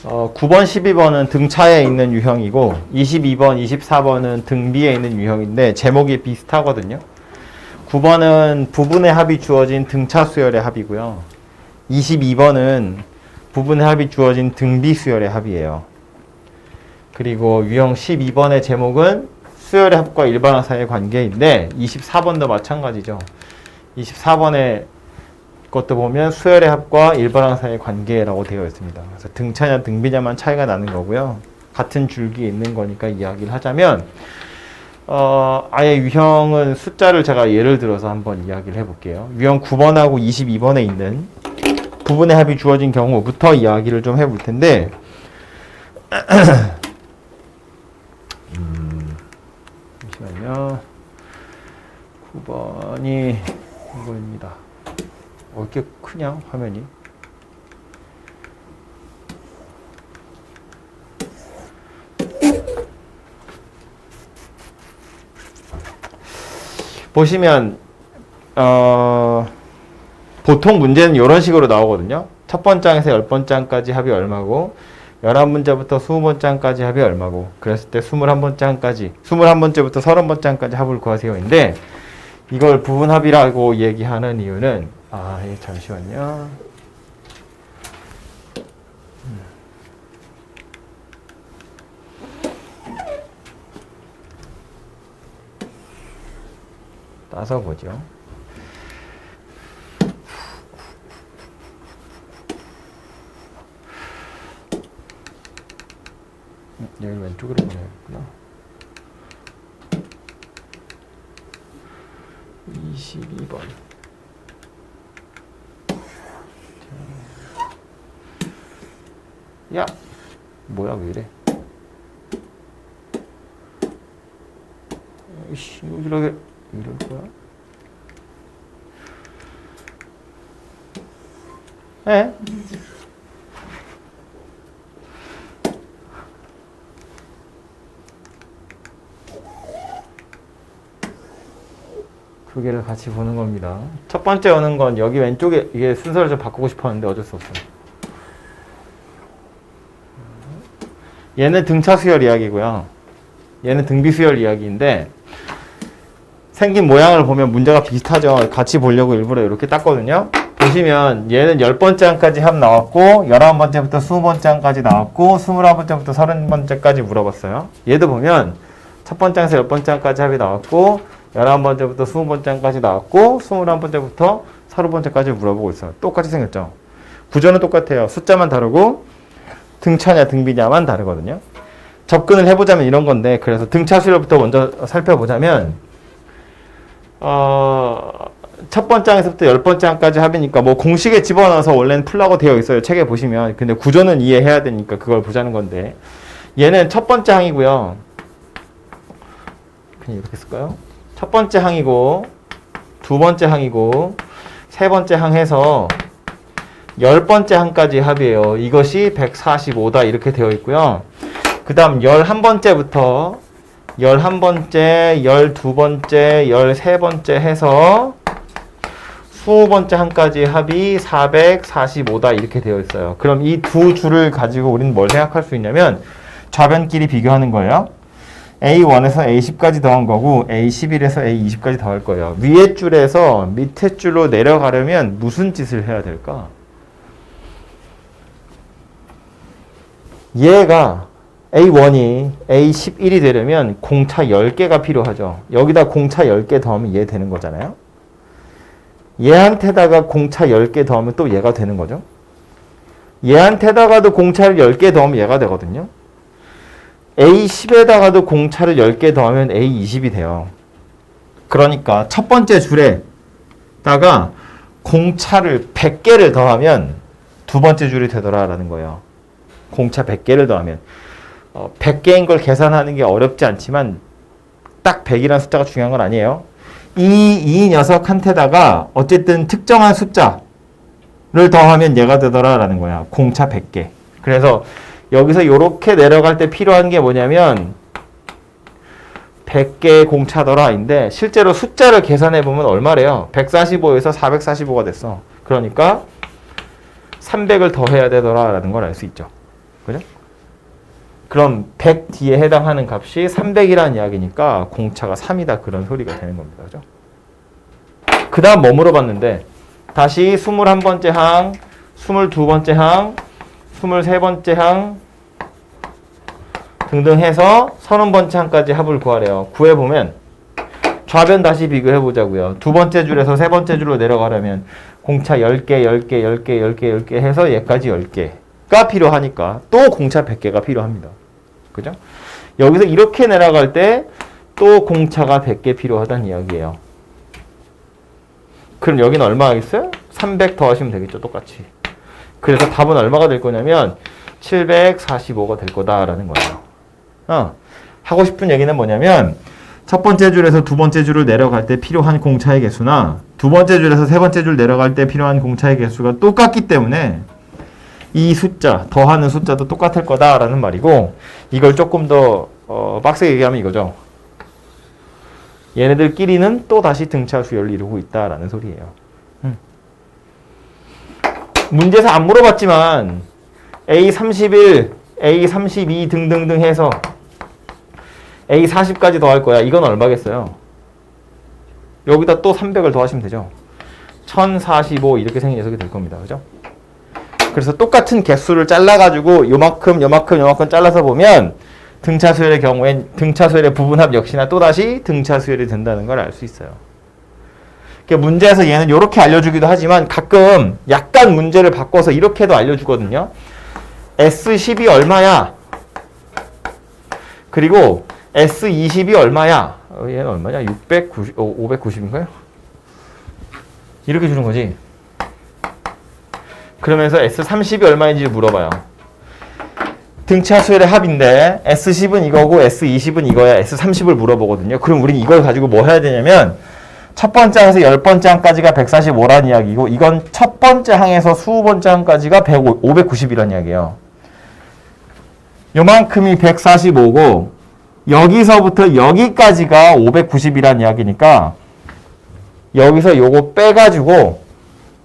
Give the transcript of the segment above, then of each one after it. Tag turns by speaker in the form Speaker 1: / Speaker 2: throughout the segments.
Speaker 1: 9번, 12번은 등차에 있는 유형이고 22번, 24번은 등비에 있는 유형인데 제목이 비슷하거든요. 9번은 부분의 합이 주어진 등차 수열의 합이고요. 22번은 부분의 합이 주어진 등비 수열의 합이에요. 그리고 유형 12번의 제목은 수열의 합과 일반항 사이의 관계인데 24번도 마찬가지죠. 24번의 것도 보면 수열의 합과 일반항 사이의 관계라고 되어 있습니다. 그래서 등차냐 등비냐만 차이가 나는 거고요. 같은 줄기에 있는 거니까 이야기를 하자면 아예 유형은 숫자를 제가 예를 들어서 한번 이야기를 해볼게요. 유형 9번하고 22번에 있는 부분의 합이 주어진 경우부터 이야기를 좀 해볼 텐데 잠시만요. 9번이 이거입니다. 이렇게 크냐 화면이? 보시면 보통 문제는 이런 식으로 나오거든요. 첫 번장에서 10번장까지 합이 얼마고 11번째부터 20번장까지 합이 얼마고 그랬을 때 21번장까지 21번째부터 30번장까지 합을 구하세요인데 이걸 부분합이라고 얘기하는 이유는 잠시만요. 따서 보죠. 여기 왼쪽으로 보내야겠구나. 22번. 야! 뭐야, 왜 이래? 이씨, 이러게, 이럴 거야? 에? 두 개를 같이 보는 겁니다. 첫 번째 오는 건 여기 왼쪽에 이게 순서를 좀 바꾸고 싶었는데 어쩔 수 없어요. 얘는 등차 수열 이야기고요. 얘는 등비 수열 이야기인데 생긴 모양을 보면 문제가 비슷하죠. 같이 보려고 일부러 이렇게 땄거든요. 보시면 얘는 10번째 항까지 합 나왔고 11번째부터 20번째 항까지 나왔고 21번째부터 30번째까지 물어봤어요. 얘도 보면 첫 번째 항에서 10번째 항까지 합이 나왔고 11번째부터 20번째 항까지 나왔고 21번째부터 30번째까지 물어보고 있어요. 똑같이 생겼죠. 구조는 똑같아요. 숫자만 다르고 등차냐 등비냐만 다르거든요. 접근을 해보자면 이런 건데 그래서 등차 수열부터 먼저 살펴보자면 첫 번째 항에서부터 10번째 항까지 합이니까 뭐 공식에 집어넣어서 원래는 풀라고 되어 있어요. 책에 보시면. 근데 구조는 이해해야 되니까 그걸 보자는 건데 얘는 첫 번째 항이고요. 그냥 이렇게 쓸까요? 첫 번째 항이고 두 번째 항이고 세 번째 항 해서 10번째 항까지 합이에요. 이것이 145다 이렇게 되어 있고요. 그 다음 11번째부터 11번째, 12번째, 13번째 해서 20번째 항까지 합이 445다 이렇게 되어 있어요. 그럼 이 두 줄을 가지고 우리는 뭘 생각할 수 있냐면 좌변끼리 비교하는 거예요. A1에서 A10까지 더한 거고 A11에서 A20까지 더할 거예요. 위에 줄에서 밑에 줄로 내려가려면 무슨 짓을 해야 될까? 얘가 A1이 A11이 되려면 공차 10개가 필요하죠. 여기다 공차 10개 더하면 얘 되는 거잖아요. 얘한테다가 공차 10개 더하면 또 얘가 되는 거죠. 얘한테다가도 공차를 10개 더하면 얘가 되거든요. A10에다가도 공차를 10개 더하면 A20이 돼요. 그러니까 첫 번째 줄에다가 공차를 100개를 더하면 두 번째 줄이 되더라라는 거예요. 공차 100개를 더하면 100개인 걸 계산하는 게 어렵지 않지만 딱 100이라는 숫자가 중요한 건 아니에요. 이 녀석한테다가 어쨌든 특정한 숫자를 더하면 얘가 되더라라는 거야. 공차 100개. 그래서 여기서 이렇게 내려갈 때 필요한 게 뭐냐면 100개의 공차더라인데 실제로 숫자를 계산해 보면 얼마래요? 145에서 445가 됐어. 그러니까 300을 더해야 되더라라는 걸 알 수 있죠. 그죠? 그럼 100 뒤에 해당하는 값이 300이라는 이야기니까 공차가 3이다. 그런 소리가 되는 겁니다. 그죠? 그 다음 뭐 물어봤는데 다시 21번째 항, 22번째 항, 23번째 항 등등 해서 30번째 항까지 합을 구하래요. 구해보면 좌변 다시 비교해 보자고요. 두 번째 줄에서 세 번째 줄로 내려가려면 공차 10개, 10개, 10개, 10개, 10개 해서 얘까지 10개가 필요하니까 또 공차 100개가 필요합니다. 그죠? 여기서 이렇게 내려갈 때 또 공차가 100개 필요하다는 이야기예요. 그럼 여기는 얼마 하겠어요? 300 더하시면 되겠죠. 똑같이. 그래서 답은 얼마가 될 거냐면 745가 될 거다라는 거예요. 하고 싶은 얘기는 뭐냐면 첫 번째 줄에서 두 번째 줄을 내려갈 때 필요한 공차의 개수나 두 번째 줄에서 세 번째 줄 내려갈 때 필요한 공차의 개수가 똑같기 때문에 이 숫자, 더하는 숫자도 똑같을 거다라는 말이고 이걸 조금 더 빡세게 얘기하면 이거죠. 얘네들끼리는 또 다시 등차 수열을 이루고 있다라는 소리예요. 문제에서 안 물어봤지만 A31, A32 등등등 해서 A40까지 더할 거야. 이건 얼마겠어요? 여기다 또 300을 더하시면 되죠. 1045 이렇게 생긴 녀석이 될 겁니다. 그죠? 그래서 똑같은 개수를 잘라가지고 요만큼 잘라서 보면 등차 수열의 경우엔 등차 수열의 부분합 역시나 또다시 등차 수열이 된다는 걸 알 수 있어요. 그러니까 문제에서 얘는 이렇게 알려주기도 하지만 가끔 약간 문제를 바꿔서 이렇게도 알려주거든요. S10이 얼마야? 그리고 S20이 얼마야? 얘는 얼마냐? 590인가요? 이렇게 주는 거지. 그러면서 S30이 얼마인지 물어봐요. 등차 수열의 합인데 S10은 이거고 S20은 이거야. S30을 물어보거든요. 그럼 우린 이걸 가지고 뭐 해야 되냐면 첫 번째 항에서 10번째 항까지가 145란 이야기고 이건 첫 번째 항에서 20번째 항까지가 590이란 이야기예요. 요만큼이 145고 여기서부터 여기까지가 590이란 이야기니까 여기서 요거 빼가지고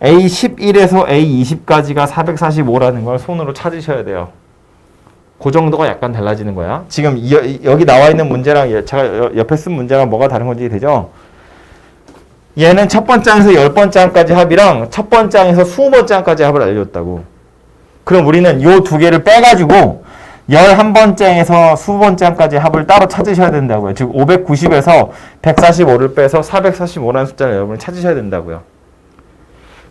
Speaker 1: A11에서 A20까지가 445라는 걸 손으로 찾으셔야 돼요. 그 정도가 약간 달라지는 거야. 지금 여기 나와 있는 문제랑 제가 옆에 쓴 문제랑 뭐가 다른 건지 되죠? 얘는 첫 번째 항에서 10번째 항까지 합이랑 첫 번째 항에서 20번째 항까지 합을 알려줬다고. 그럼 우리는 요 두 개를 빼가지고 11번째에서 20번째 항까지 합을 따로 찾으셔야 된다고요. 즉 590에서 145를 빼서 445라는 숫자를 여러분이 찾으셔야 된다고요.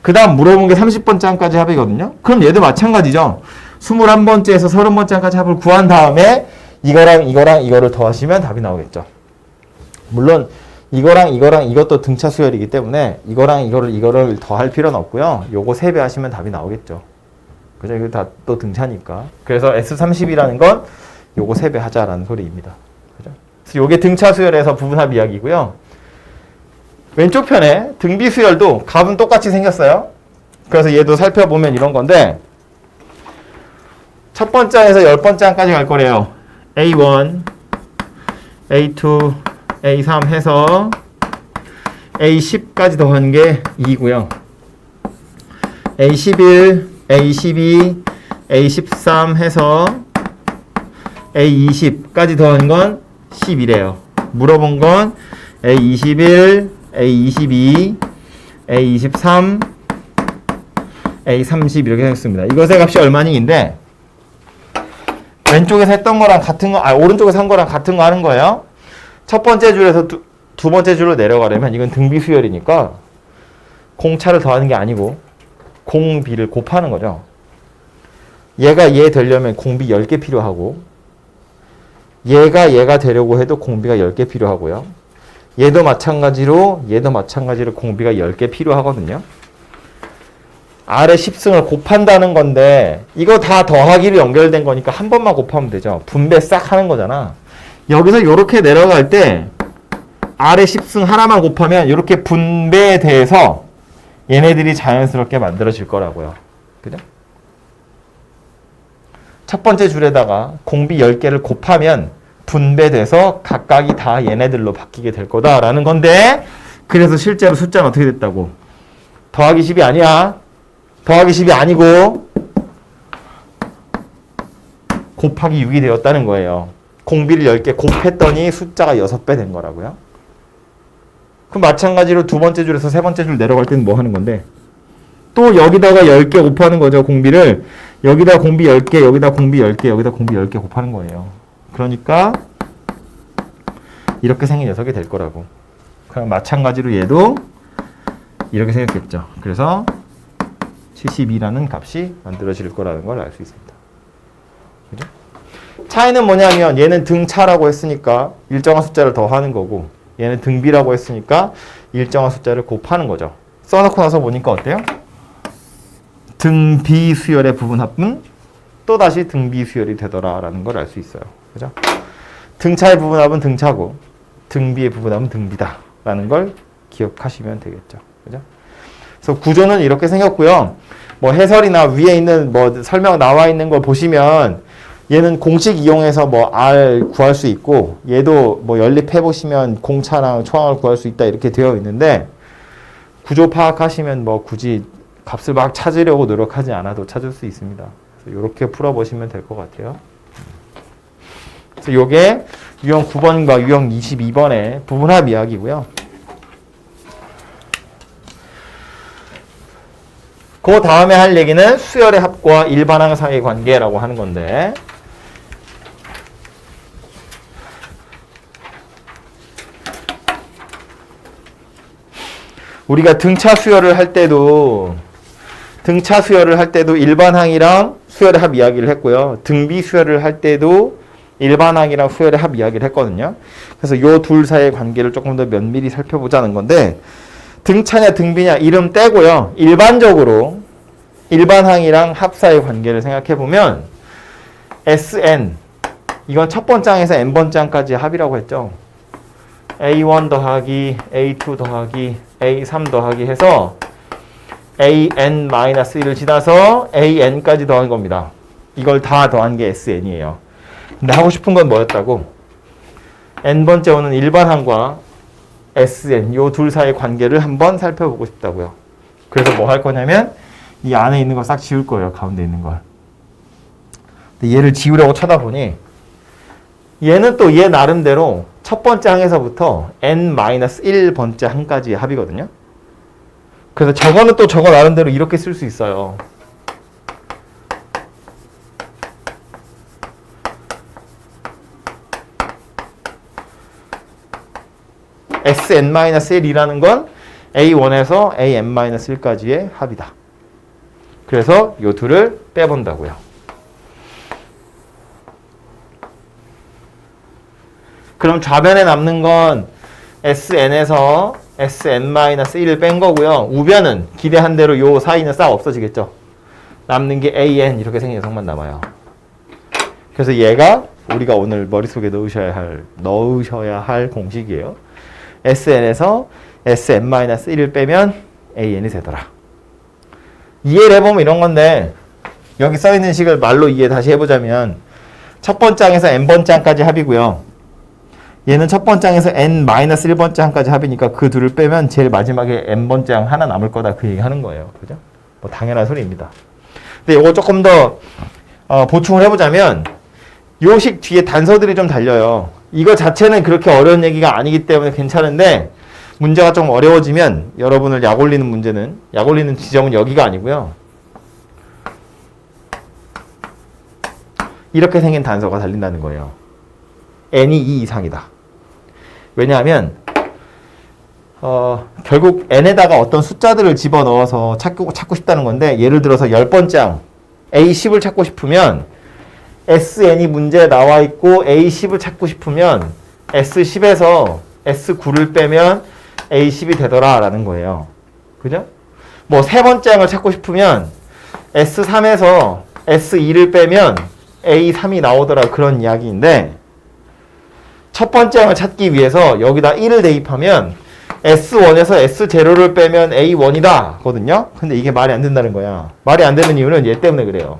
Speaker 1: 그 다음 물어본 게 30번째 항까지 합이거든요. 그럼 얘도 마찬가지죠. 21번째에서 30번째 항까지 합을 구한 다음에 이거랑 이거를 더하시면 답이 나오겠죠. 물론 이거랑 이것도 등차 수열이기 때문에 이거랑 이거를 더할 필요는 없고요. 요거 3배 하시면 답이 나오겠죠. 그죠? 이거 다 또 등차니까. 그래서 S30이라는 건 요거 3배 하자라는 소리입니다. 그죠? 그래서 요게 등차 수열에서 부분합 이야기고요. 왼쪽 편에 등비 수열도 값은 똑같이 생겼어요. 그래서 얘도 살펴보면 이런 건데 첫 번째 항에서 10번째 항까지 갈 거래요. A1, A2, A3 해서 A10까지 더한 게 2고요. A11, A12, A13 해서 A20까지 더한 건 10이래요. 물어본 건 A21, A22, A23, A30 이렇게 생겼습니다. 이것의 값이 얼마니인데 왼쪽에서 했던 거랑 같은 거, 오른쪽에서 한 거랑 같은 거 하는 거예요. 첫 번째 줄에서 두 번째 줄로 내려가려면 이건 등비 수열이니까 공차를 더하는 게 아니고 공비를 곱하는 거죠. 얘가 얘 되려면 공비 10개 필요하고 얘가 되려고 해도 공비가 10개 필요하고요. 얘도 마찬가지로 공비가 10개 필요하거든요. 아래 10승을 곱한다는 건데 이거 다 더하기로 연결된 거니까 한 번만 곱하면 되죠. 분배 싹 하는 거잖아. 여기서 이렇게 내려갈 때 아래 10승 하나만 곱하면 이렇게 분배돼서 얘네들이 자연스럽게 만들어질 거라고요. 그죠? 첫 번째 줄에다가 공비 10개를 곱하면 분배돼서 각각이 다 얘네들로 바뀌게 될 거다라는 건데 그래서 실제로 숫자는 어떻게 됐다고? 더하기 10이 아니야. 더하기 10이 아니고 곱하기 6이 되었다는 거예요. 공비를 10개 곱했더니 숫자가 6배 된 거라고요. 그럼 마찬가지로 두 번째 줄에서 세 번째 줄 내려갈 때는 뭐 하는 건데? 또 여기다가 10개 곱하는 거죠. 공비를. 여기다 공비 10개, 여기다 공비 10개, 여기다 공비 10개 곱하는 거예요. 그러니까 이렇게 생긴 녀석이 될 거라고. 그럼 마찬가지로 얘도 이렇게 생겼겠죠. 그래서 72라는 값이 만들어질 거라는 걸 알 수 있습니다. 그죠? 차이는 뭐냐면 얘는 등차라고 했으니까 일정한 숫자를 더하는 거고 얘는 등비라고 했으니까 일정한 숫자를 곱하는 거죠. 써놓고 나서 보니까 어때요? 등비 수열의 부분합은 또다시 등비 수열이 되더라라는 걸 알 수 있어요. 그죠? 등차의 부분합은 등차고 등비의 부분합은 등비다라는 걸 기억하시면 되겠죠. 그죠? 그래서 구조는 이렇게 생겼고요. 뭐 해설이나 위에 있는 뭐 설명 나와 있는 걸 보시면 얘는 공식 이용해서 뭐 R 구할 수 있고 얘도 뭐 연립해 보시면 공차랑 초항을 구할 수 있다 이렇게 되어 있는데 구조 파악하시면 뭐 굳이 값을 막 찾으려고 노력하지 않아도 찾을 수 있습니다. 그래서 이렇게 풀어보시면 될 것 같아요. 그래서 이게 유형 9번과 유형 22번의 부분합 이야기고요. 그 다음에 할 얘기는 수열의 합과 일반항 사이의 관계라고 하는 건데 우리가 등차 수열을 할 때도 일반항이랑 수열의 합 이야기를 했고요. 등비 수열을 할 때도 일반항이랑 수열의 합 이야기를 했거든요. 그래서 요 둘 사이의 관계를 조금 더 면밀히 살펴보자는 건데 등차냐 등비냐 이름 떼고요. 일반적으로 일반항이랑 합 사이의 관계를 생각해 보면 SN 이건 첫 번째 항에서 n번째 항까지 합이라고 했죠. A1 더하기 A2 더하기 A3 더하기 해서 AN-1을 지나서 AN까지 더한 겁니다. 이걸 다 더한 게 SN이에요. 근데 하고 싶은 건 뭐였다고? n번째 오는 일반항과 SN 요 둘 사이의 관계를 한번 살펴보고 싶다고요. 그래서 뭐 할 거냐면 이 안에 있는 거 싹 지울 거예요. 가운데 있는 걸. 근데 얘를 지우려고 쳐다보니 얘는 또 얘 나름대로 첫 번째 항에서부터 n-1번째 항까지의 합이거든요. 그래서 저거는 또 저거 나름대로 이렇게 쓸 수 있어요. Sn-1이라는 건 A1에서 An-1까지의 합이다. 그래서 요 둘을 빼본다고요. 그럼 좌변에 남는 건 Sn에서 Sn-1을 뺀 거고요. 우변은 기대한 대로 요 사이는 싹 없어지겠죠. 남는 게 AN 이렇게 생긴 녀석만 남아요. 그래서 얘가 우리가 오늘 머릿속에 넣으셔야 할 공식이에요. Sn에서 Sn-1을 빼면 AN이 되더라. 이해를 해보면 이런 건데 여기 써있는 식을 말로 이해 다시 해보자면 첫 번째 항에서 n번째 항까지 합이고요. 얘는 첫 번째 항에서 n-1번째 항까지 합이니까 그 둘을 빼면 제일 마지막에 n번째 항 하나 남을 거다 그 얘기 하는 거예요. 그죠? 뭐 당연한 소리입니다. 근데 이거 조금 더 보충을 해보자면 요 식 뒤에 단서들이 좀 달려요. 이거 자체는 그렇게 어려운 얘기가 아니기 때문에 괜찮은데 문제가 좀 어려워지면 여러분을 약 올리는 지점은 여기가 아니고요. 이렇게 생긴 단서가 달린다는 거예요. n이 2 이상이다. 왜냐하면 결국 n에다가 어떤 숫자들을 집어넣어서 찾고 싶다는 건데 예를 들어서 10번째 항 A10을 찾고 싶으면 SN이 문제에 나와 있고 A10을 찾고 싶으면 S10에서 S9를 빼면 A10이 되더라 라는 거예요. 그죠? 뭐 세 번째 항을 찾고 싶으면 S3에서 S2를 빼면 A3이 나오더라 그런 이야기인데 첫 번째 항을 찾기 위해서 여기다 1을 대입하면 S1에서 S0를 빼면 A1이다 거든요. 근데 이게 말이 안 된다는 거야. 말이 안 되는 이유는 얘 때문에 그래요.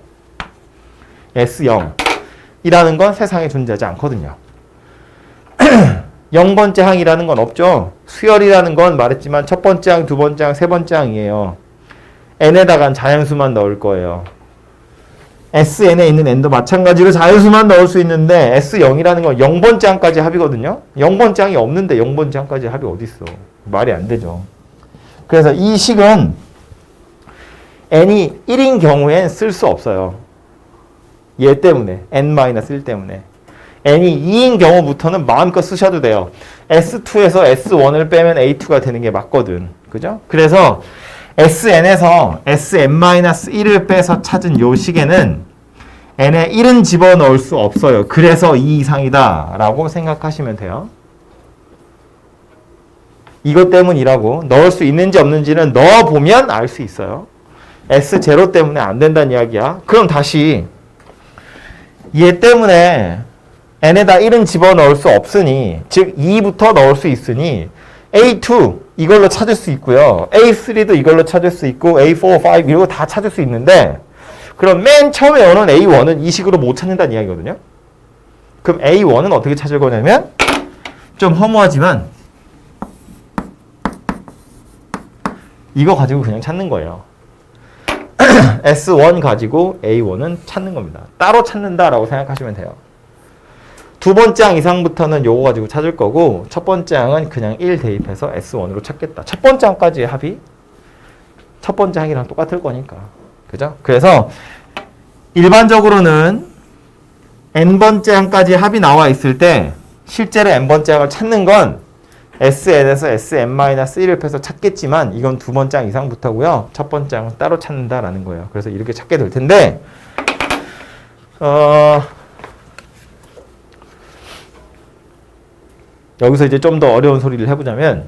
Speaker 1: S0이라는 건 세상에 존재하지 않거든요. 0번째 항이라는 건 없죠. 수열이라는 건 말했지만 첫 번째 항, 두 번째 항, 세 번째 항이에요. n에다간 자연수만 넣을 거예요. SN에 있는 n도 마찬가지로 자연수만 넣을 수 있는데 S0이라는 건 0번째 항까지 합이거든요. 0번째 항이 없는데 0번째 항까지 합이 어디 있어. 말이 안 되죠. 그래서 이 식은 n이 1인 경우엔 쓸 수 없어요. 얘 때문에. n-1 때문에. n이 2인 경우부터는 마음껏 쓰셔도 돼요. S2에서 S1을 빼면 A2가 되는 게 맞거든. 그죠? 그래서 SN에서 Sn-1을 빼서 찾은 요 식에는 n에 1은 집어넣을 수 없어요. 그래서 2 이상이다 라고 생각하시면 돼요. 이것 때문이라고. 넣을 수 있는지 없는지는 넣어보면 알 수 있어요. S0 때문에 안 된다는 이야기야. 그럼 다시 얘 때문에 n에다 1은 집어넣을 수 없으니, 즉 2부터 넣을 수 있으니 A2 이걸로 찾을 수 있고요. A3도 이걸로 찾을 수 있고 A4, 5 이거 다 찾을 수 있는데, 그럼 맨 처음에 오는 A1은 이 식으로 못 찾는다는 이야기거든요. 그럼 A1은 어떻게 찾을 거냐면, 좀 허무하지만 이거 가지고 그냥 찾는 거예요. S1 가지고 A1은 찾는 겁니다. 따로 찾는다라고 생각하시면 돼요. 두 번째 항 이상부터는 요거 가지고 찾을 거고, 첫 번째 항은 그냥 1 대입해서 S1으로 찾겠다. 첫 번째 항까지의 합이 첫 번째 항이랑 똑같을 거니까. 그죠? 그래서 일반적으로는 n번째 항까지 합이 나와 있을 때 실제로 n번째 항을 찾는 건 SN에서 Sn-1을 빼서 찾겠지만, 이건 두 번째 항 이상부터고요. 첫 번째 항은 따로 찾는다라는 거예요. 그래서 이렇게 찾게 될 텐데, 여기서 이제 좀 더 어려운 소리를 해보자면,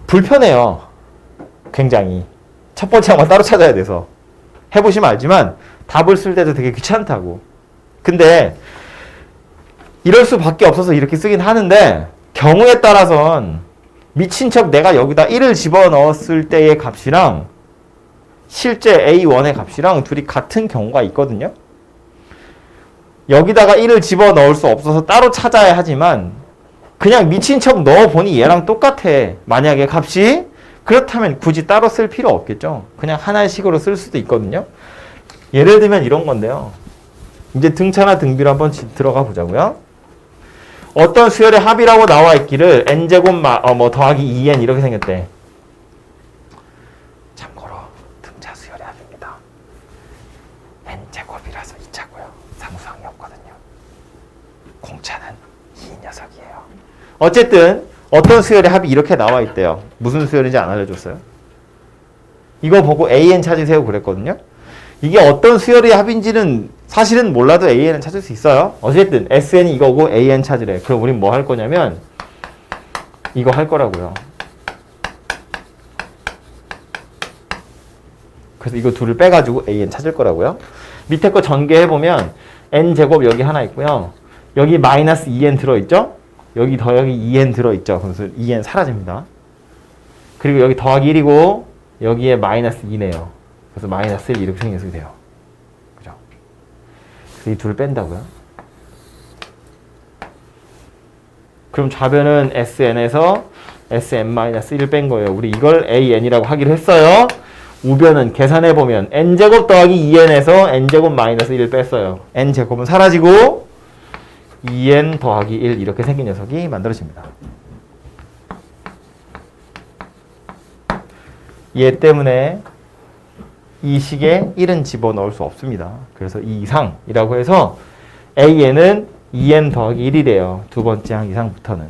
Speaker 1: 불편해요. 굉장히. 첫 번째 항만 따로 찾아야 돼서. 해보시면 알지만 답을 쓸 때도 되게 귀찮다고. 근데 이럴 수밖에 없어서 이렇게 쓰긴 하는데, 경우에 따라선 미친 척 내가 여기다 1을 집어넣었을 때의 값이랑 실제 A1의 값이랑 둘이 같은 경우가 있거든요. 여기다가 1을 집어넣을 수 없어서 따로 찾아야 하지만 그냥 미친 척 넣어보니 얘랑 똑같아. 만약에 값이. 그렇다면 굳이 따로 쓸 필요 없겠죠. 그냥 하나의 식으로 쓸 수도 있거든요. 예를 들면 이런 건데요. 이제 등차나 등비로 한번 들어가 보자고요. 어떤 수열의 합이라고 나와 있기를 n제곱 더하기 2n 이렇게 생겼대. 참고로 등차 수열의 합입니다. n제곱이라서 2차고요. 상수항이 없거든요. 공차는 이 녀석이에요. 어쨌든 어떤 수열의 합이 이렇게 나와 있대요. 무슨 수열인지 안 알려줬어요. 이거 보고 an 찾으세요 그랬거든요. 이게 어떤 수열의 합인지는 사실은 몰라도 an은 찾을 수 있어요. 어쨌든 sn이 이거고 an 찾으래. 그럼 우린 뭐 할 거냐면 이거 할 거라고요. 그래서 이거 둘을 빼가지고 an 찾을 거라고요. 밑에 거 전개해보면 n제곱 여기 하나 있고요. 여기 마이너스 2n 들어있죠? 여기 더하기 2n 들어있죠? 그래서 2n 사라집니다. 그리고 여기 더하기 1이고 여기에 마이너스 2네요. 그래서 마이너스 1 이렇게 생겨서 돼요. 그죠? 그래서 이 둘을 뺀다고요. 그럼 좌변은 SN에서 Sn-1을 뺀 거예요. 우리 이걸 AN이라고 하기로 했어요. 우변은 계산해보면 n제곱 더하기 2n에서 n제곱 마이너스 1을 뺐어요. n제곱은 사라지고 2n 더하기 1 이렇게 생긴 녀석이 만들어집니다. 얘 때문에 이 식에 1은 집어넣을 수 없습니다. 그래서 2 이상이라고 해서 AN은 2n 더하기 1이래요. 두 번째 항 이상부터는.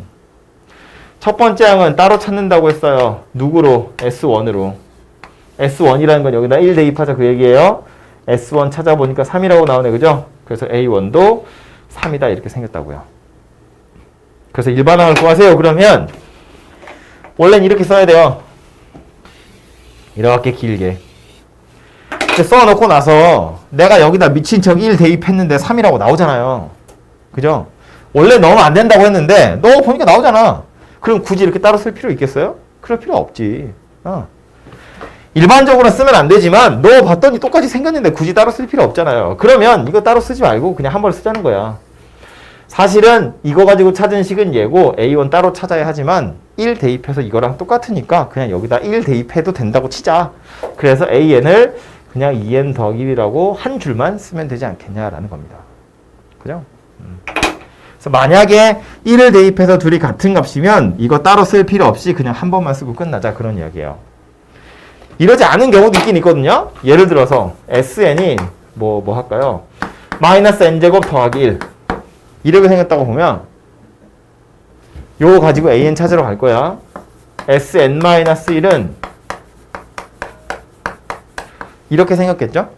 Speaker 1: 첫 번째 항은 따로 찾는다고 했어요. 누구로? S1으로. S1이라는 건 여기다 1 대입하자 그 얘기예요. S1 찾아보니까 3이라고 나오네. 그죠? 그래서 A1도 3이다 이렇게 생겼다고요. 그래서 일반항을 구하세요. 그러면 원래는 이렇게 써야 돼요. 이렇게 길게. 써놓고 나서 내가 여기다 미친 척 1 대입했는데 3이라고 나오잖아요. 그죠? 원래 넣으면 안 된다고 했는데 넣어보니까 나오잖아. 그럼 굳이 이렇게 따로 쓸 필요 있겠어요? 그럴 필요 없지. 일반적으로 쓰면 안 되지만 넣어봤더니 똑같이 생겼는데 굳이 따로 쓸 필요 없잖아요. 그러면 이거 따로 쓰지 말고 그냥 한 번에 쓰자는 거야. 사실은 이거 가지고 찾은 식은 얘고 A1 따로 찾아야 하지만 1 대입해서 이거랑 똑같으니까 그냥 여기다 1 대입해도 된다고 치자. 그래서 AN을 그냥 2n 더하기 1이라고 한 줄만 쓰면 되지 않겠냐라는 겁니다. 그죠? 그래서 만약에 1을 대입해서 둘이 같은 값이면 이거 따로 쓸 필요 없이 그냥 한 번만 쓰고 끝나자 그런 이야기예요. 이러지 않은 경우도 있긴 있거든요. 예를 들어서 SN이 뭐 할까요? 마이너스 n제곱 더하기 1 이렇게 생겼다고 보면 요거 가지고 an 찾으러 갈 거야. Sn-1은 이렇게 생겼겠죠?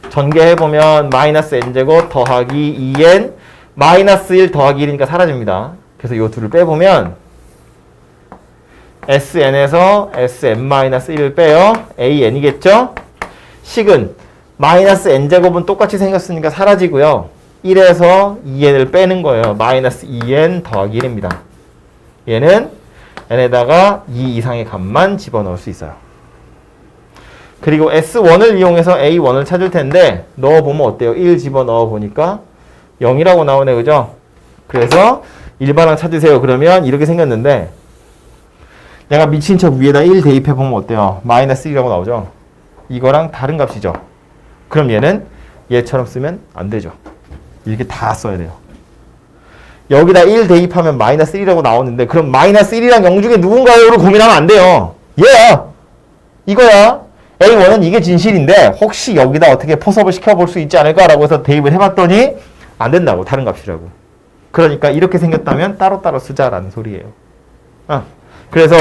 Speaker 1: 전개해보면 마이너스 n제곱 더하기 2n 마이너스 1 더하기 1이니까 사라집니다. 그래서 요 둘을 빼보면 Sn에서 Sn-1을 빼요. an이겠죠? 식은 마이너스 n제곱은 똑같이 생겼으니까 사라지고요. 1에서 2n을 빼는 거예요. 마이너스 2n 더하기 1입니다. 얘는 n에다가 2 이상의 값만 집어넣을 수 있어요. 그리고 S1을 이용해서 A1을 찾을 텐데 넣어보면 어때요? 1 집어넣어 보니까 0이라고 나오네. 그죠? 그래서 일반항 찾으세요. 그러면 이렇게 생겼는데 내가 미친 척 위에다 1 대입해보면 어때요? 마이너스 1이라고 나오죠? 이거랑 다른 값이죠? 그럼 얘는 얘처럼 쓰면 안 되죠. 이렇게 다 써야 돼요. 여기다 1 대입하면 마이너스 1이라고 나오는데 그럼 마이너스 1이랑 0 중에 누군가요로 고민하면 안 돼요. 얘야! 이거야. A1은 이게 진실인데 혹시 여기다 어떻게 포섭을 시켜볼 수 있지 않을까라고 해서 대입을 해봤더니 안 된다고. 다른 값이라고. 그러니까 이렇게 생겼다면 따로따로 쓰자라는 소리예요. 그래서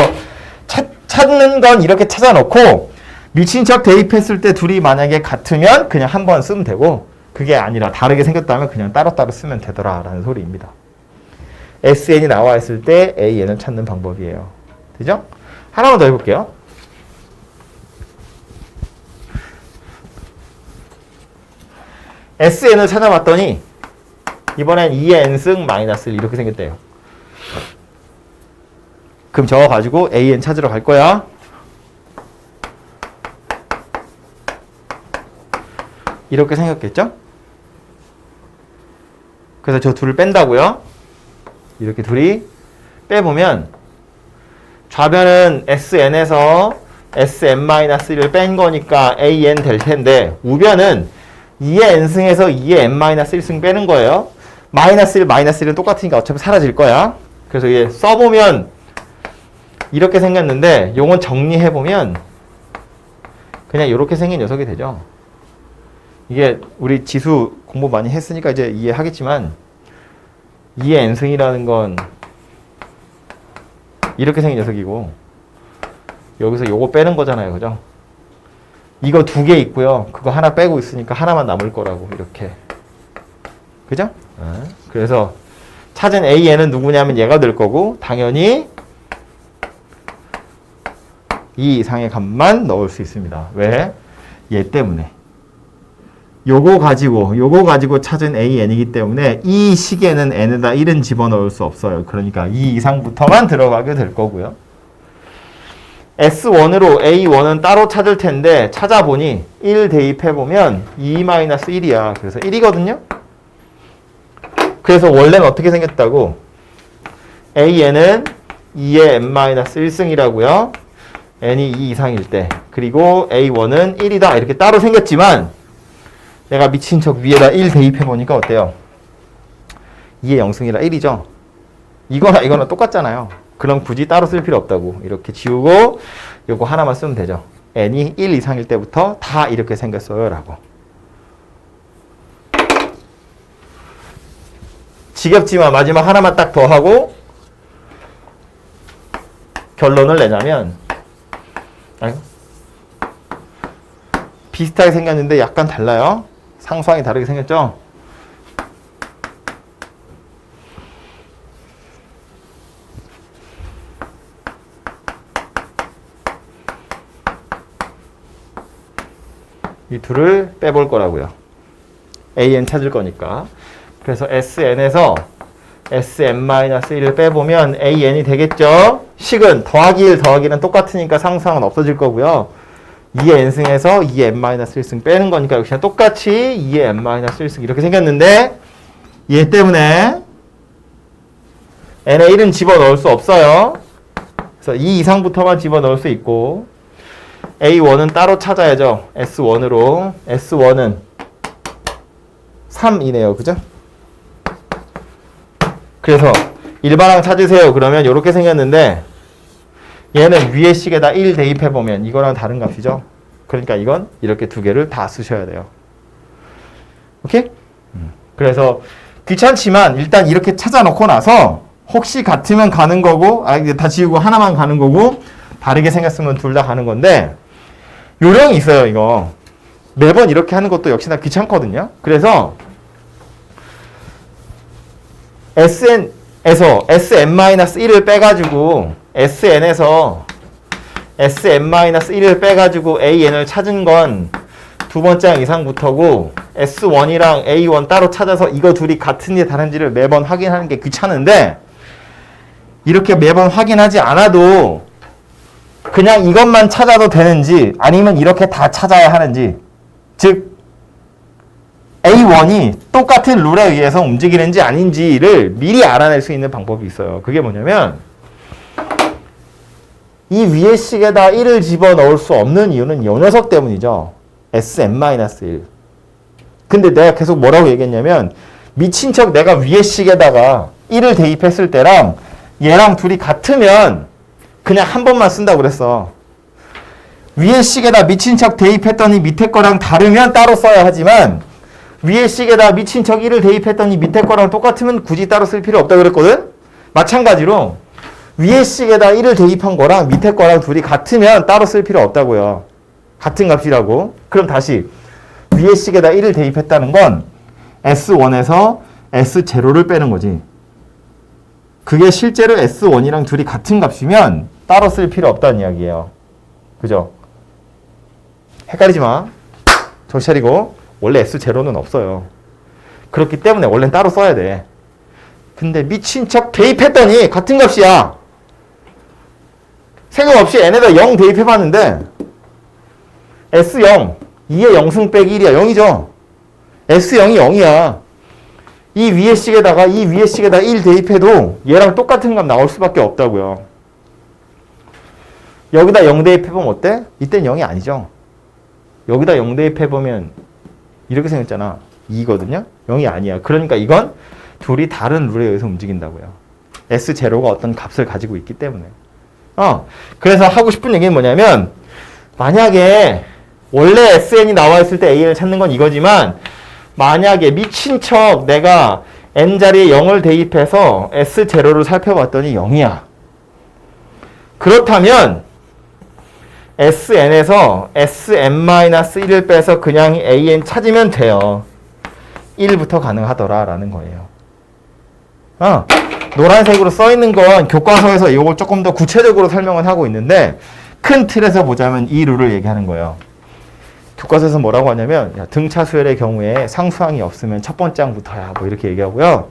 Speaker 1: 찾는 건 이렇게 찾아놓고 미친 척 대입했을 때 둘이 만약에 같으면 그냥 한 번 쓰면 되고 그게 아니라 다르게 생겼다면 그냥 따로따로 쓰면 되더라라는 소리입니다. SN이 나와 있을 때 AN을 찾는 방법이에요. 되죠? 하나만 더 해볼게요. SN을 찾아봤더니 이번엔 2의 n승 마이너스 1 이렇게 생겼대요. 그럼 저거 가지고 AN 찾으러 갈 거야. 이렇게 생겼겠죠? 그래서 저 둘을 뺀다고요. 이렇게 둘이 빼보면 좌변은 SN에서 Sn-1을 뺀 거니까 AN 될 텐데 우변은 2의 n승에서 2의 n-1승 빼는 거예요. 마이너스 1, 마이너스 1은 똑같으니까 어차피 사라질 거야. 그래서 얘 써보면 이렇게 생겼는데 요건 정리해보면 그냥 이렇게 생긴 녀석이 되죠. 이게 우리 지수 공부 많이 했으니까 이제 이해하겠지만 2의 n승이라는 건 이렇게 생긴 녀석이고 여기서 요거 빼는 거잖아요. 그죠? 이거 두 개 있고요. 그거 하나 빼고 있으니까 하나만 남을 거라고 이렇게. 그죠? 그래서 찾은 AN은 누구냐면 얘가 될 거고 당연히 2 이상의 값만 넣을 수 있습니다. 왜? 얘 때문에. 요거 가지고 찾은 AN이기 때문에 이 식에는 n에다 1은 집어넣을 수 없어요. 그러니까 2 이상부터만 들어가게 될 거고요. S1으로 A1은 따로 찾을 텐데 찾아보니 1 대입해보면 2-1이야. 그래서 1이거든요. 그래서 원래는 어떻게 생겼다고? AN은 2의 n-1승이라고요. n이 2 이상일 때. 그리고 A1은 1이다. 이렇게 따로 생겼지만 내가 미친 척 위에다 1 대입해보니까 어때요? 2의 0승이라 1이죠. 이거나 똑같잖아요. 그럼 굳이 따로 쓸 필요 없다고. 이렇게 지우고 요거 하나만 쓰면 되죠. n이 1 이상일 때부터 다 이렇게 생겼어요. 라고. 지겹지만 마지막 하나만 딱 더 하고 결론을 내자면 비슷하게 생겼는데 약간 달라요. 상수항이 다르게 생겼죠? 이 둘을 빼볼 거라고요. AN 찾을 거니까. 그래서 SN에서 Sn-1을 빼보면 AN이 되겠죠? 식은 더하기 1, 더하기 1은 똑같으니까 상수항은 없어질 거고요. 2의 n승에서 2의 n-1승 빼는 거니까 역시나 똑같이 2의 n-1승 이렇게 생겼는데 얘 때문에 n에 1은 집어넣을 수 없어요. 그래서 2 이상부터만 집어넣을 수 있고 A1은 따로 찾아야죠. S1으로. S1은 3이네요. 그죠? 그래서 일반항 찾으세요. 그러면 이렇게 생겼는데 얘는 위에 식에다 1 대입해보면 이거랑 다른 값이죠. 그러니까 이건 이렇게 두 개를 다 쓰셔야 돼요. 오케이? 그래서 귀찮지만 일단 이렇게 찾아놓고 나서 혹시 같으면 가는 거고 이제 다 지우고 하나만 가는 거고 다르게 생겼으면 둘 다 가는 건데 요령이 있어요. 이거 매번 이렇게 하는 것도 역시나 귀찮거든요. 그래서 SN에서 Sn-1을 빼가지고 SN에서 Sn-1을 빼가지고 AN을 찾은 건 두 번째 항 이상부터고 S1이랑 A1 따로 찾아서 이거 둘이 같은지 다른지를 매번 확인하는 게 귀찮은데 이렇게 매번 확인하지 않아도 그냥 이것만 찾아도 되는지 아니면 이렇게 다 찾아야 하는지 즉 A1이 똑같은 룰에 의해서 움직이는지 아닌지를 미리 알아낼 수 있는 방법이 있어요. 그게 뭐냐면 이 위에 식에다 1을 집어넣을 수 없는 이유는 이 녀석 때문이죠. Sn-1. 근데 내가 계속 뭐라고 얘기했냐면 미친 척 내가 위에 식에다가 1을 대입했을 때랑 얘랑 둘이 같으면 그냥 한 번만 쓴다고 그랬어. 위에 식에다 미친 척 대입했더니 밑에 거랑 다르면 따로 써야 하지만 위에 식에다 미친 척 1을 대입했더니 밑에 거랑 똑같으면 굳이 따로 쓸 필요 없다고 그랬거든? 마찬가지로 위에 식에다 1을 대입한 거랑 밑에 거랑 둘이 같으면 따로 쓸 필요 없다고요. 같은 값이라고. 그럼 다시 위에 식에다 1을 대입했다는 건 S1에서 S0를 빼는 거지. 그게 실제로 S1이랑 둘이 같은 값이면 따로 쓸 필요 없다는 이야기예요. 그죠? 헷갈리지 마. 정신 차리고. 원래 S0는 없어요. 그렇기 때문에 원래는 따로 써야 돼. 근데 미친 척 대입했더니 같은 값이야. 생각 없이 n에다 0 대입해봤는데 S0, 2의 0승 빼기 1이야. 0이죠. S0이 0이야. 이 위에 식에다가 1 대입해도 얘랑 똑같은 값 나올 수밖에 없다고요. 여기다 0 대입해보면 어때? 이땐 0이 아니죠. 여기다 0 대입해보면 이렇게 생겼잖아. 2거든요. 0이 아니야. 그러니까 이건 둘이 다른 룰에 의해서 움직인다고요. S0가 어떤 값을 가지고 있기 때문에. 그래서 하고 싶은 얘기는 뭐냐면 만약에 원래 SN이 나와 있을 때 AN을 찾는 건 이거지만 만약에 미친 척 내가 N자리에 0을 대입해서 S0를 살펴봤더니 0이야. 그렇다면 SN에서 Sn-1을 빼서 그냥 AN 찾으면 돼요. 1부터 가능하더라 라는 거예요. 노란색으로 써있는 건 교과서에서 이걸 조금 더 구체적으로 설명을 하고 있는데 큰 틀에서 보자면 이 룰을 얘기하는 거예요. 교과서에서 뭐라고 하냐면 등차 수열의 경우에 상수항이 없으면 첫 번째 항부터야 뭐 이렇게 얘기하고요.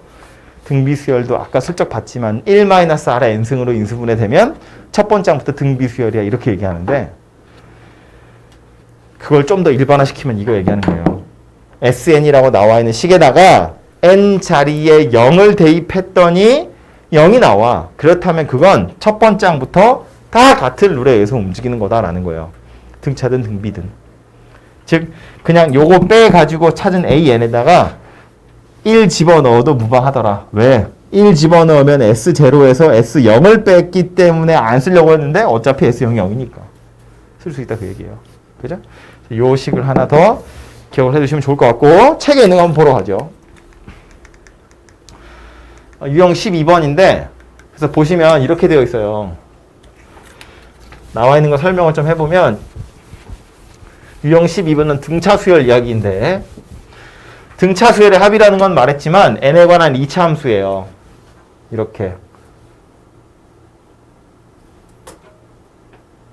Speaker 1: 등비 수열도 아까 슬쩍 봤지만 1-r n승으로 인수분해 되면 첫 번째 항부터 등비 수열이야 이렇게 얘기하는데 그걸 좀 더 일반화시키면 이거 얘기하는 거예요. SN이라고 나와 있는 식에다가 n 자리에 0을 대입했더니 0이 나와. 그렇다면 그건 첫 번째 항부터 다 같은 룰에 의해서 움직이는 거다라는 거예요. 등차든 등비든. 즉 그냥 요거 빼가지고 찾은 AN에다가 1 집어넣어도 무방하더라. 왜? 1 집어넣으면 S0에서 S0을 뺐기 때문에 안 쓰려고 했는데 어차피 S0이 0이니까 쓸 수 있다 그 얘기예요. 그죠? 요 식을 하나 더 기억을 해두시면 좋을 것 같고 책에 있는 거 한번 보러 가죠. 유형 12번인데 그래서 보시면 이렇게 되어 있어요. 나와 있는 거 설명을 좀 해보면 유형 12번은 등차 수열 이야기인데 등차 수열의 합이라는 건 말했지만 n에 관한 2차 함수예요. 이렇게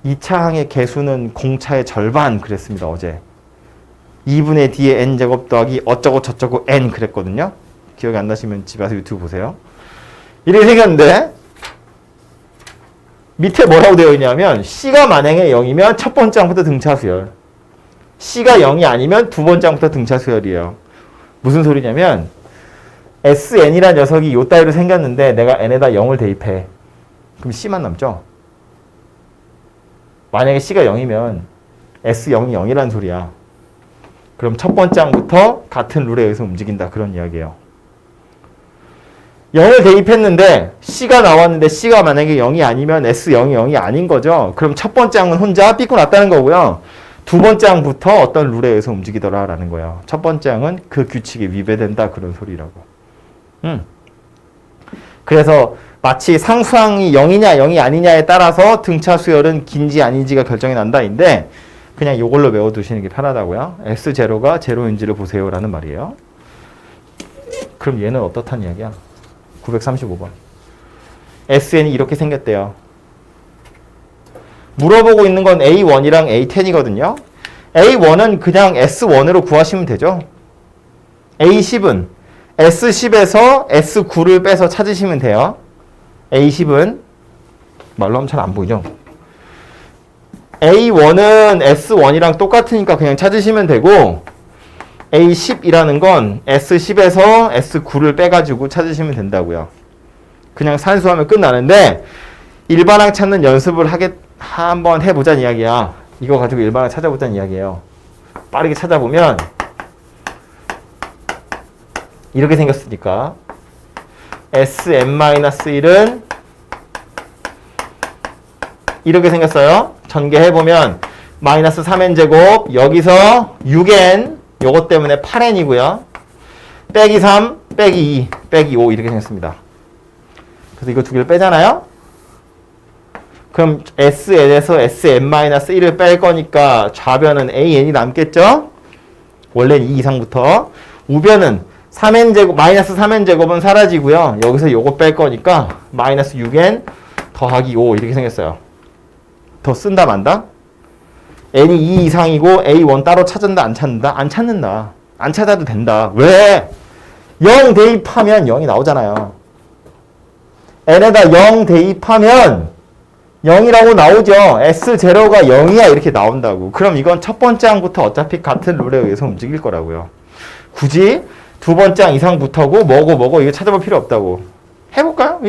Speaker 1: 2차 항의 개수는 공차의 절반 그랬습니다. 어제 2분의 D의 n제곱 더하기 어쩌고 저쩌고 n 그랬거든요. 기억이 안 나시면 집에 와서 유튜브 보세요. 이렇게 생겼는데 밑에 뭐라고 되어 있냐면 C가 만약에 0이면 첫 번째 항부터 등차 수열, C가 0이 아니면 두 번째 항부터 등차 수열이에요. 무슨 소리냐면 SN이란 녀석이 요 따위로 생겼는데 내가 n에다 0을 대입해. 그럼 C만 남죠? 만약에 C가 0이면 S0이 0이란 소리야. 그럼 첫 번째 항부터 같은 룰에 의해서 움직인다. 그런 이야기예요. 0을 대입했는데 C가 나왔는데 C가 만약에 0이 아니면 S0이 0이 아닌 거죠. 그럼 첫 번째 항은 혼자 삐고 났다는 거고요. 두 번째 항부터 어떤 룰에 의해서 움직이더라 라는 거예요. 첫 번째 항은 그 규칙에 위배된다. 그런 소리라고. 그래서 마치 상수항이 0이냐 0이 아니냐에 따라서 등차 수열은 긴지 아닌지가 결정이 난다인데 그냥 이걸로 외워두시는 게 편하다고요. S0가 제로인지를 보세요 라는 말이에요. 그럼 얘는 어떻다는 이야기야? 935번. SN이 이렇게 생겼대요. 물어보고 있는 건 A1이랑 A10이거든요. A1은 그냥 S1으로 구하시면 되죠. A10은 S10에서 S9를 빼서 찾으시면 돼요. A10은 말로 하면 잘 안 보이죠? A1은 S1이랑 똑같으니까 그냥 찾으시면 되고 A10이라는 건 S10에서 S9를 빼가지고 찾으시면 된다고요. 그냥 산수하면 끝나는데 일반항 찾는 연습을 한번 해보자는 이야기야. 이거 가지고 일반항 찾아보자는 이야기예요. 빠르게 찾아보면 이렇게 생겼으니까 Sn-1은 이렇게 생겼어요. 전개해보면 마이너스 3n제곱 여기서 6n 요것 때문에 8n이고요. 빼기 3, 빼기 2, 빼기 5 이렇게 생겼습니다. 그래서 이거 두 개를 빼잖아요. 그럼 Sn에서 Sn-1을 뺄 거니까 좌변은 an이 남겠죠. 원래는 2 이상부터. 우변은 3n제곱, 마이너스 3n제곱은 사라지고요. 여기서 요거 뺄 거니까 마이너스 6n 더하기 5 이렇게 생겼어요. 더 쓴다 만다? n이 2 이상이고 a1 따로 찾는다 안 찾는다? 안 찾는다. 안 찾아도 된다. 왜? 0 대입하면 0이 나오잖아요. n에다 0 대입하면 0이라고 나오죠. S0가 0이야 이렇게 나온다고. 그럼 이건 첫 번째 항부터 어차피 같은 룰에 의해서 움직일 거라고요. 굳이 두 번째 항 이상부터고 뭐고 이거 찾아볼 필요 없다고. 해볼까요?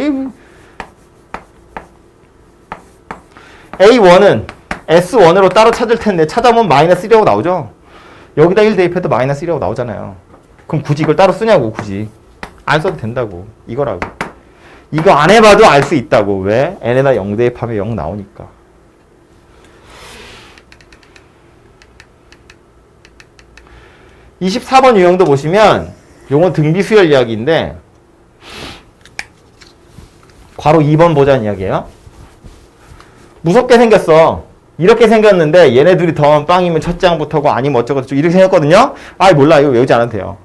Speaker 1: A1은 S1으로 따로 찾을 텐데 찾아보면 마이너스 1이라고 나오죠. 여기다 1 대입해도 마이너스 1이라고 나오잖아요. 그럼 굳이 이걸 따로 쓰냐고. 굳이 안 써도 된다고. 이거라고. 이거 안 해봐도 알 수 있다고. 왜? n에다 0 대입하면 0 나오니까. (24번) 유형도 보시면 요건 등비수열 이야기인데 괄호 2번 보자는 이야기예요. 무섭게 생겼어. 이렇게 생겼는데 얘네 둘이 더하면 빵이면 첫째 항부터고 아니면 어쩌고 저쩌고 이렇게 생겼거든요. 아이 몰라. 이거 외우지 않아도 돼요.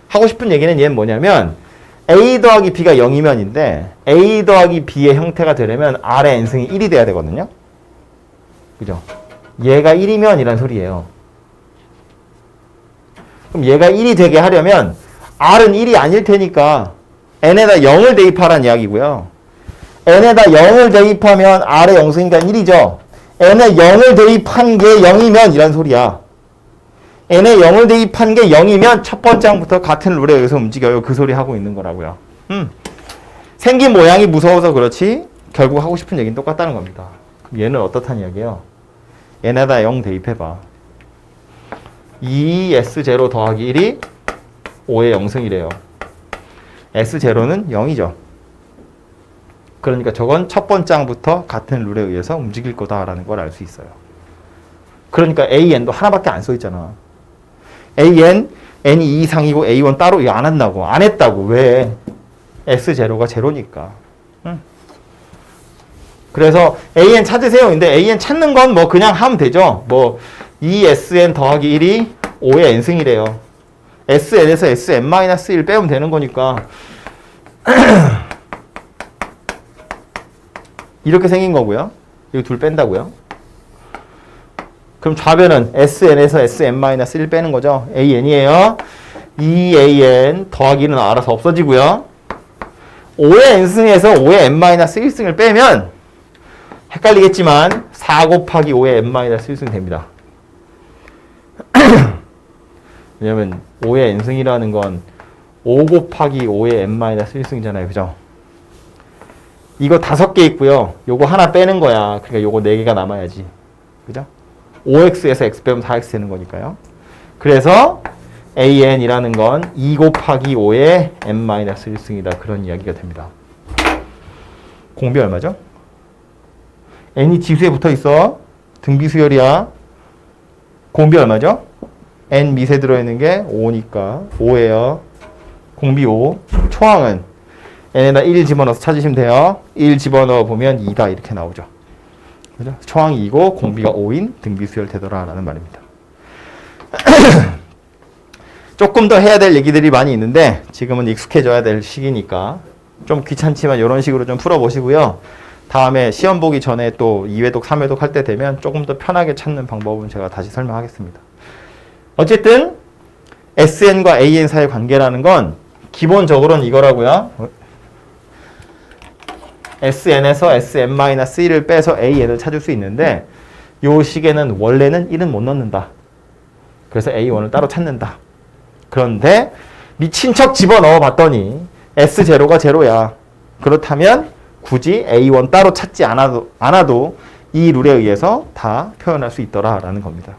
Speaker 1: 하고 싶은 얘기는 얘는 뭐냐면 a 더하기 b가 0이면인데 a 더하기 b의 형태가 되려면 r의 n승이 1이 돼야 되거든요. 그죠? 얘가 1이면 이란 소리예요. 그럼 얘가 1이 되게 하려면 r은 1이 아닐 테니까 n에다 0을 대입하라는 이야기고요. n에다 0을 대입하면 r의 영승이니까 1이죠. n에 0을 대입한 게 0이면 이란 소리야. n에 0을 대입한 게 0이면 첫 번째 항부터 같은 룰에 의해서 움직여요. 그 소리 하고 있는 거라고요. 생긴 모양이 무서워서 그렇지 결국 하고 싶은 얘기는 똑같다는 겁니다. 그럼 얘는 어떻다는 이야기예요? n에다 0 대입해봐. 2S0 더하기 1이 5의 영승이래요. S0는 0이죠. 그러니까 저건 첫 번째 항부터 같은 룰에 의해서 움직일 거다라는 걸 알 수 있어요. 그러니까 AN도 하나밖에 안 써있잖아. AN, N이 2 이상이고 A1 따로 이거 안 한다고. 안 했다고. 왜? S0가 제로니까. 그래서 AN 찾으세요. 근데 AN 찾는 건 뭐 그냥 하면 되죠. 뭐 2SN 더하기 1이 5의 N승이래요. SN에서 Sn-1 빼면 되는 거니까 이렇게 생긴 거고요. 이거 둘 뺀다고요. 그럼 좌변은 SN에서 Sn-1 빼는 거죠. AN이에요. 2AN 더하기는 알아서 없어지고요. 5의 N승에서 5의 N-1승을 빼면 헷갈리겠지만 4 곱하기 5의 N-1승 됩니다. 왜냐면 5의 N승이라는 건 5 곱하기 5의 N-1승이잖아요. 그죠? 이거 5개 있고요. 요거 하나 빼는 거야. 그러니까 요거 4개가 남아야지. 그죠? 5x에서 x 빼면 4x 되는 거니까요. 그래서 an이라는 건 2 곱하기 5의 n-1승이다. 그런 이야기가 됩니다. 공비 얼마죠? n이 지수에 붙어 있어. 등비 수열이야. 공비 얼마죠? n 밑에 들어있는 게 5니까 5예요. 공비 5. 초항은 n에다 1 집어넣어서 찾으시면 돼요. 1 집어넣어 보면 2다 이렇게 나오죠. 그죠? 초항이 2고 공비가 5인 등비 수열 되더라 라는 말입니다. 조금 더 해야 될 얘기들이 많이 있는데 지금은 익숙해져야 될 시기니까 좀 귀찮지만 이런 식으로 좀 풀어보시고요. 다음에 시험 보기 전에 또 2회독, 3회독 할 때 되면 조금 더 편하게 찾는 방법은 제가 다시 설명하겠습니다. 어쨌든 SN과 AN 사이의 관계라는 건 기본적으로는 이거라고요. SN에서 SN-1을 빼서 AN을 찾을 수 있는데 이 식에는 원래는 1은 못 넣는다. 그래서 A1을 따로 찾는다. 그런데 미친 척 집어넣어 봤더니 S0가 0야. 그렇다면 굳이 A1 따로 찾지 않아도 이 룰에 의해서 다 표현할 수 있더라라는 겁니다.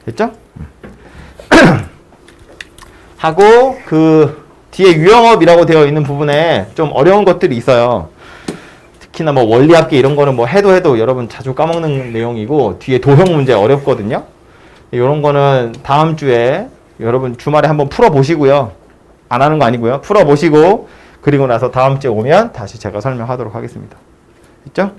Speaker 1: 됐죠? 하고 그 뒤에 유형업이라고 되어 있는 부분에 좀 어려운 것들이 있어요. 특히나 뭐 원리합계 이런 거는 뭐 해도 여러분 자주 까먹는 내용이고 뒤에 도형 문제 어렵거든요. 이런 거는 다음 주에 여러분 주말에 한번 풀어보시고요. 안 하는 거 아니고요. 풀어보시고 그리고 나서 다음 주에 오면 다시 제가 설명하도록 하겠습니다. 됐죠?